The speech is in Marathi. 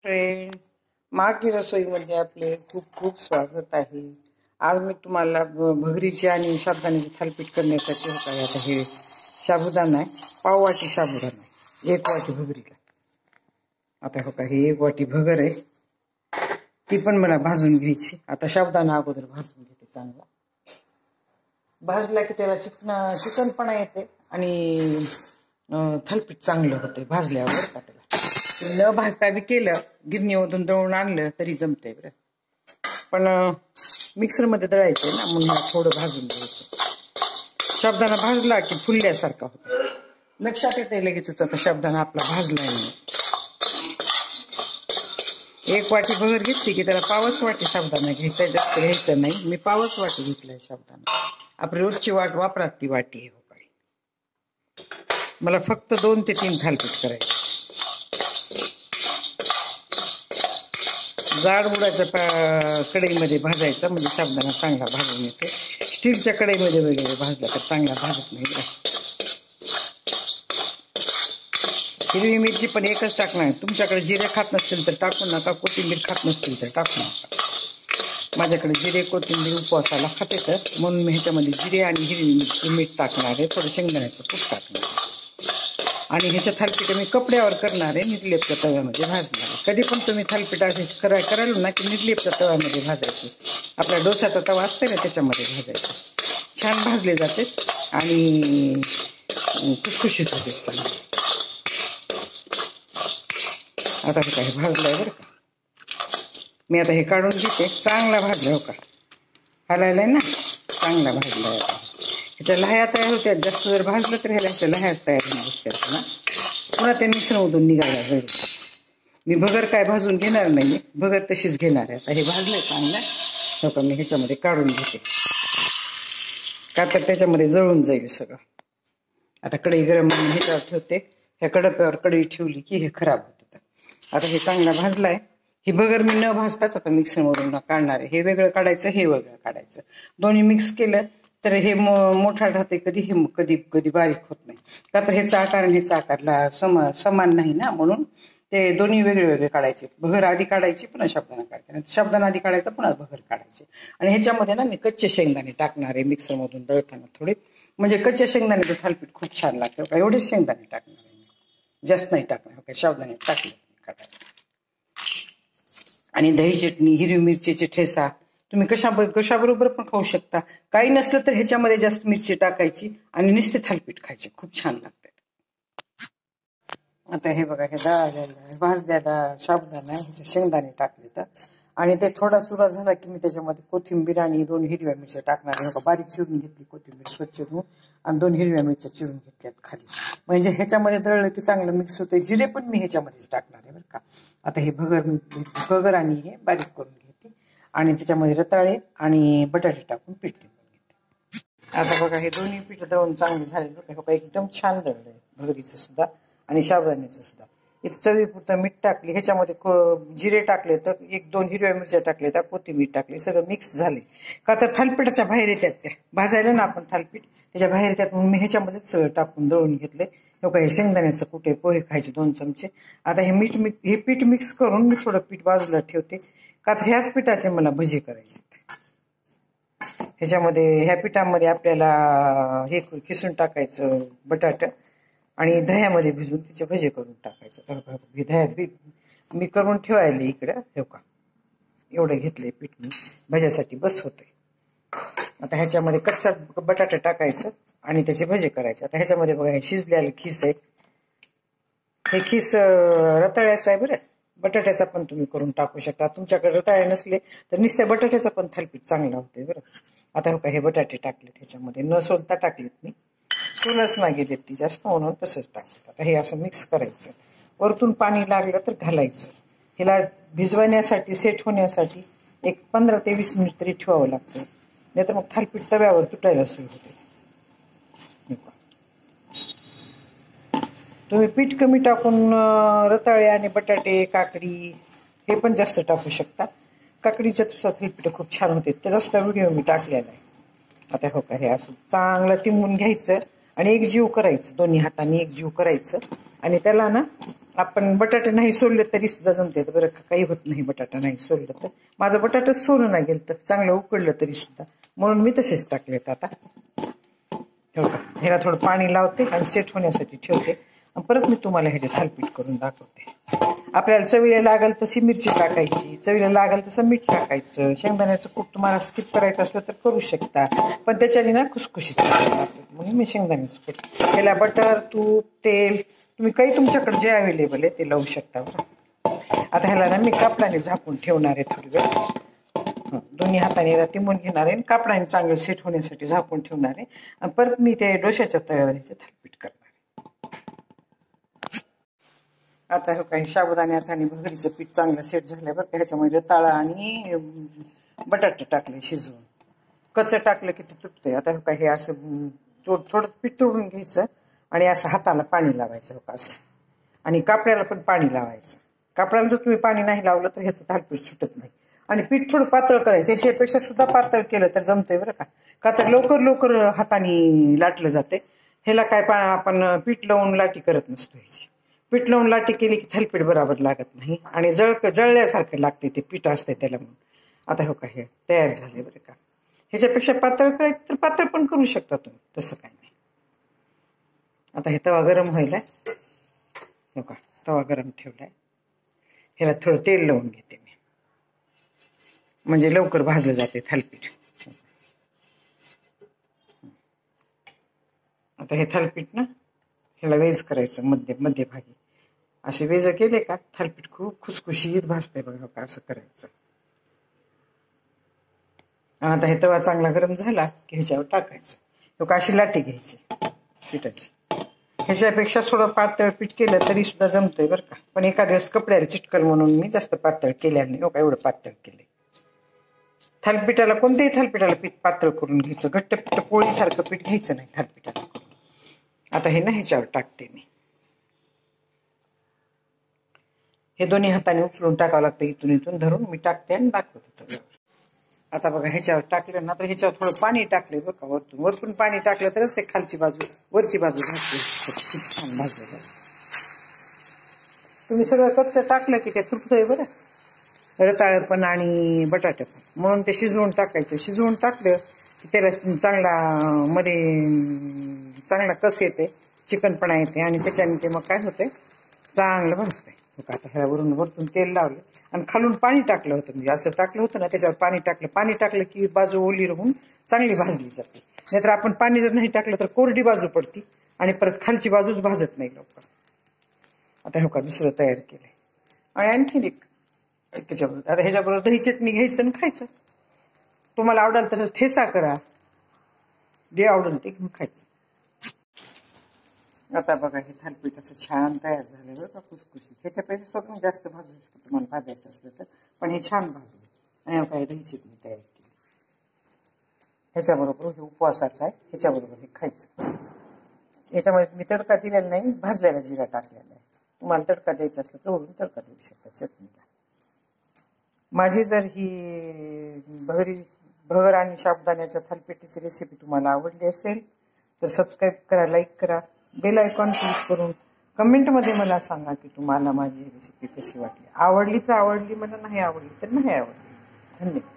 फ्रेंड, माँ की रसोईमध्ये आपले खूप खूप स्वागत आहे. आज मी तुम्हाला भगरीची आणि साबुदाण्याची थालीपीठ करण्यासाठी होता. आता हे साबुदाणा आहे, पाववाटी साबुदाणा आहे, 1 वाटी भगरीला. आता हो का, ही 1 वाटी भगर आहे, ती पण मला भाजून घ्यायची. आता साबुदाणा अगोदर भाजून घेते. चांगला भाजला की त्याला चिकनपणा येते आणि थालीपीठ चांगलं होते भाजल्यावर. का त्याला न भाजता बी केलं, गिरणीमधून दळून आणलं तरी जमतंय बरं. पण मिक्सरमध्ये दळायचंय ना, म्हणून थोडं भाजून द्यायचं. साबुदाणा भाजला की फुलल्यासारखा होता. लक्षात येते लगेचच आता साबुदाणा आपला भाजलाय म्हणून. 1 वाटी भगर घेतली की त्याला पावच वाटी साबुदाणा घ्यायचा, जास्त घ्यायचं नाही. मी पावच वाटी घेतलाय साबुदाणा. आपली रोजची वापरात ती वाटी आहे. हो काय, मला फक्त 2 ते 3 थालीपीठ करायचे. जाड बुडाच्या कढईमध्ये भाजायचा, म्हणजे साबुदाणा चांगला भाजून येते. स्टीलच्या कढईमध्ये वगैरे भाजला तर चांगला भाजत नाही. हिरवी मिरची पण एकच टाकणार. तुमच्याकडे जिरे खात नसतील तर टाकू नका, कोथिंबीर खात नसतील तर टाकू नका. माझ्याकडे जिरे कोथिंबीर उपवासाला खाते तर म्हणून मी ह्याच्यामध्ये जिरे आणि हिरवी मिरची मीठ टाकणार आहे. थोडं शेंगदाण्याचं कूट टाकणार आहे. आणि ह्याच्या थालीपीठ मी कपड्यावर करणार आहे, निर्लेपच्या तव्यामध्ये भाजणार आहे. कधी पण तुम्ही थालीपीठ असे कराल ना की निर्लेपच्या तव्यामध्ये भाजायचे. आपला डोसाचा तवा असते ना, त्याच्यामध्ये भाजायचं. छान भाजले जाते आणि खुसखुशीत होते चांगले. आता हे काय भाजलंय बरं का. मी आता हे काढून घेते. चांगला भाजला हो का, हलायलाय ना, चांगला भाजलाय. ह्याच्या लह्या तयार होत्या. जास्त जर भाजलं तर ह्याच्या लह्या तयार होणार असतात ना, पुन्हा ते मिश्रणमधून निघायला जाईल. मी भगर काय भाजून घेणार नाही, भगर तशीच घेणार आहे. आता हे भाजलंय चांगलं हो का. मी ह्याच्यामध्ये काढून घेते, का तर त्याच्यामध्ये जळून जाईल सगळं. आता कढई गरम म्हणून ह्याच्यावर ठेवते. ह्या कडप्यावर कढई ठेवली की हे खराब होतं. आता हे चांगला भाजलाय. ही भगर मी न भाजताच आता मिक्सरमधून काढणार आहे. हे वेगळं काढायचं, हे वेगळं काढायचं. दोन्ही मिक्स केलं तर हे मोठा राहते, कधी हे कधी बारीक होत नाही. का तर ह्याचा आकार आणि ह्याचा आकारला समान नाही ना, म्हणून ते दोन्ही वेगळे वेगळे काढायचे. भगर आधी काढायची, पुन्हा साबुदाणा काढायचे. साबुदाणा आधी काढायचा, पुन्हा भगर काढायची. आणि ह्याच्यामध्ये ना मी कच्चे शेंगदाणे टाकणार आहे मिक्सरमधून दळताना थोडे, म्हणजे कच्च्या शेंगदाण्याचं थालीपीठ खूप छान लागतं का. एवढेच शेंगदाणे टाकणार आहे, जास्त नाही टाकणार. काय साबुदाणे टाकले काढायचे. आणि दही चटणी, हिरवी मिरचीचे ठेसा तुम्ही कशाबरोबर पण खाऊ शकता. काही नसलं तर ह्याच्यामध्ये जास्त मिरची टाकायची आणि नुसते थालीपीठ खायचे, खूप छान लागतात. आता हे बघा, हे भाजलेला साबुदाणा ह्याचे शेंगदाणे टाकले तर, आणि ते थोडा चुरा झाला की मी त्याच्यामध्ये कोथिंबीर आणि 2 हिरव्या मिरच्या टाकणार आहे. बारीक चिरून घेतली कोथिंबीर स्वच्छ धुवून, आणि 2 हिरव्या मिरच्या चिरून घेतल्यात खाली. म्हणजे ह्याच्यामध्ये दळलं की चांगलं मिक्स होते. जिरे पण मी ह्याच्यामध्येच टाकणार आहे बरं का. आता हे भगर आणि हे बारीक करून घेते आणि त्याच्यामध्ये रताळे आणि बटाटे टाकून पीठ दळून घेते. आता बघा, हे दोन्ही पीठ दळून चांगले झाले बघा. एकदम छान दळलं आहे, भगरीचं सुद्धा आणि साबुदाण्याचं सुद्धा. इथं चवीपुरतं मीठ टाकले, ह्याच्यामध्ये जिरे टाकले तर 1-2 हिरव्या मिरच्या टाकले तर कोथिंबीर टाकली, सगळं मिक्स झाले. का तर थालीपीठाच्या बाहेर येतात त्या, भाजायला ना आपण थालीपीठ त्याच्या बाहेर येतात, म्हणून मी ह्याच्यामध्येच सगळं टाकून दळून घेतले. हे शेंगदाण्याचं कुठे पोहे खायचे 2 चमचे. आता हे पीठ मिक्स करून मी थोडं पीठ बाजूला ठेवते, का तर ह्याच पिठाचे मला भजी करायचे. ह्याच्यामध्ये ह्या पिठामध्ये आपल्याला हे खिसून टाकायचं बटाटा आणि दह्यामध्ये भिजून त्याचे भजे करून टाकायचं. दह्या पीठ मी करून ठेवायला इकडं हे का, एवढं घेतलंय पीठ मी भज्यासाठी, बस होतंय. आता ह्याच्यामध्ये कच्चा बटाटा टाकायचं आणि त्याचे भजे करायचे. आता ह्याच्यामध्ये बघा, हे शिजलेलं खीस आहे. हे खीस रताळ्याचं आहे बरं. बटाट्याचा पण तुम्ही करून टाकू शकता. तुमच्याकडे रताळे नसले तर नुसत्या बटाट्याचा पण थालीपीठ चांगला होतंय बरं. आता हो का, हे बटाटे टाकलेत ह्याच्यामध्ये, न सोलता टाकलेत मी, सोलच ना गेलेत ती जास्त, म्हणून तसंच टाकलेत. आता हे असं मिक्स करायचं. वरतून पाणी लागलं तर घालायचं. ह्याला भिजवण्यासाठी, सेट होण्यासाठी 15 ते 20 मिनिट तरी ठेवावं लागतं, नाही तर मग थालीपीठ तव्यावर तुटायला सुरू होते. तुम्ही पीठ कमी टाकून रताळे आणि बटाटे, काकडी हे पण जास्त टाकू शकता. काकडीच्या सुद्धा थालीपीठ खूप छान होते, त्याचा सुद्धा व्हिडिओ मी टाकलेला आहे. आता हो का, हे असं चांगलं तिंबून घ्यायचं आणि एकजीव करायचं, दोन्ही हाताने एकजीव करायचं आणि त्याला ना आपण बटाटे नाही सोलले तरी सुद्धा जमते बरं का, काही होत नाही बटाटा नाही सोललं तर. माझं बटाटाच सोलून नाही गेलं तर चांगलं उकडलं तरी सुद्धा, म्हणून मी तसेच टाकलेत. आता ठेव का, ह्याला थोडं पाणी लावते आणि सेट होण्यासाठी ठेवते आणि परत मी तुम्हाला ह्याचे थालपीठ करून दाखवते. आपल्याला चवीला लागेल तशी मिरची टाकायची, चवीला लागेल तसं मीठ टाकायचं. शेंगदाण्याचं कूट तुम्हाला स्किप करायचं असलं तर करू शकता, पण त्याच्याने ना खुसखुशीत लागतात म्हणून मी शेंगदाण्याचं कूट. ह्याला बटर, तूप, तेल तुम्ही काही तुमच्याकडे जे अवेलेबल आहे ते लावू शकता बरं. आता ह्याला ना मी कापडाने झाकून ठेवणार आहे थोडी वेळ. दोन्ही हाताने एकदा तिंबून घेणार आहे आणि कापडाने चांगलं सेट होण्यासाठी झाकून ठेवणार आहे. आणि परत मी ते डोश्याच्या तव्यावर ह्याचे थालपीठ करणार आहे. आता हे काही साबुदाण्याचं आणि भगरीचं पीठ चांगलं सेट झालं बरं का. ह्याच्यामध्ये रताळा आणि बटाटे टाकले शिजवून, कच्चं टाकलं की ते तुटतंय. आता हे काय, हे असं थोडं पीठ तोडून घ्यायचं आणि असं हाताला पाणी लावायचं हो का असं, आणि कापड्याला पण पाणी लावायचं. कापडाला जर तुम्ही पाणी नाही लावलं तर ह्याचं थालपीठ सुटत नाही. आणि पीठ थोडं पातळ करायचं, याच्यापेक्षा सुद्धा पातळ केलं तर जमतंय बरं का तर लवकर हाताने लाटलं जाते. ह्याला काय आपण पीठ लावून लाटी करत नसतो. ह्याची पीठ लावून लाटी केली की थालपीठ बरोबर लागत नाही आणि जळल्यासारखं लागते ते पीठ असते त्याला म्हणून. आता हो का, हे तयार झाले बरं का. ह्याच्यापेक्षा पातळ करायचं तर पातळ पण करू शकता तुम्ही, तसं काय नाही. आता हे तवा गरम व्हायलाय हो का, तवा गरम ठेवलाय. ह्याला थोडं तेल लावून घेते मी, म्हणजे लवकर भाजलं जाते थालपीठ. आता हे थालपीठ ना ह्याला वेज करायचं मध्यभागी. असे वेज केले का थालपीठ खूप खुसखुशीत भाजते बघा का, असं करायचं. आणि आता हे तवा चांगला गरम झाला की ह्याच्यावर टाकायचं. हो का, अशी लाटी घ्यायची पिठाची. ह्याच्यापेक्षा थोडं पातळ पीठ केलं तरी सुद्धा जमतंय बरं का, पण एखाद्या वेळेस कपड्याला चिटकल म्हणून मी जास्त पातळ केल्या नाही हो का, एवढं पातळ केलंय. थालपीठाला कोणत्याही थालपीठाला पीठ पातळ करून घ्यायचं, घट्ट पीठ पोळीसारखं पीठ घ्यायचं नाही थालपीठाला. आता हे ना ह्याच्यावर टाकते मी. हे दोन्ही हाताने उचलून टाकावं लागतं, इथून धरून मी टाकते आणि दाखवते तव्यावर. आता बघा ह्याच्यावर टाकलं ना तर ह्याच्यावर थोडं पाणी टाकले बघा का, वरतून पाणी टाकलं तरच ते खालची बाजू वरची बाजू भाजते, खूप छान भाजलं जातं. तुम्ही सगळं कच्चं टाकलं की ते तुटतंय बरं, रताळं पण आणि बटाटे पण, म्हणून ते शिजवून टाकायचं. शिजवून टाकलं की त्याला चांगला कस येते, चिकनपणा येते आणि त्याच्याने ते मग काय होते, चांगलं भाजतंय. आता ह्याला वरतून तेल लावलं आणि खालून पाणी टाकलं होतं, म्हणजे असं टाकलं होतं ना त्याच्यावर पाणी टाकलं की बाजू ओली राहून चांगली भाजली जाते. नाहीतर आपण पाणी जर नाही टाकलं तर कोरडी बाजू पडती आणि परत खालची बाजूच भाजत नाही लवकर. आता हे का दुसरं तयार केलंय आणि आणखीन एक त्याच्याबरोबर. आता ह्याच्याबरोबर दही चटणी घ्यायचं आणि खायचं. तुम्हाला आवडेल तसंच ठेसा करा, जे आवडेल ते घेऊन खायचं. आता बघा हे थालपीठ असं छान तयार झालं बरं का, खुसखुशीत. ह्याच्यापेक्षा स्वतः जास्त भाजू शकतो तुम्हाला भाजायचं असलं तर, पण हे छान भाजलं. आणि काय दही चटणी तयार केली ह्याच्याबरोबर. हे उपवासाचं आहे, ह्याच्याबरोबर हे खायचं. ह्याच्यामध्ये मी तडका दिलेला नाही, भाजलेला जिरा टाकलेला आहे. तुम्हाला तडका द्यायचा असला तर वरून तडका देऊ शकता चटणीला. माझी जर ही भगर आणि साबुदाण्याच्या थालपीठाची रेसिपी तुम्हाला आवडली असेल तर सबस्क्राईब करा, लाईक करा, बेल आयकॉन क्लिक करून कमेंटमध्ये मला सांगा की तुम्हाला माझी रेसिपी कशी वाटली. आवडली तर आवडली, मला नाही आवडली तर नाही आवडली. धन्यवाद.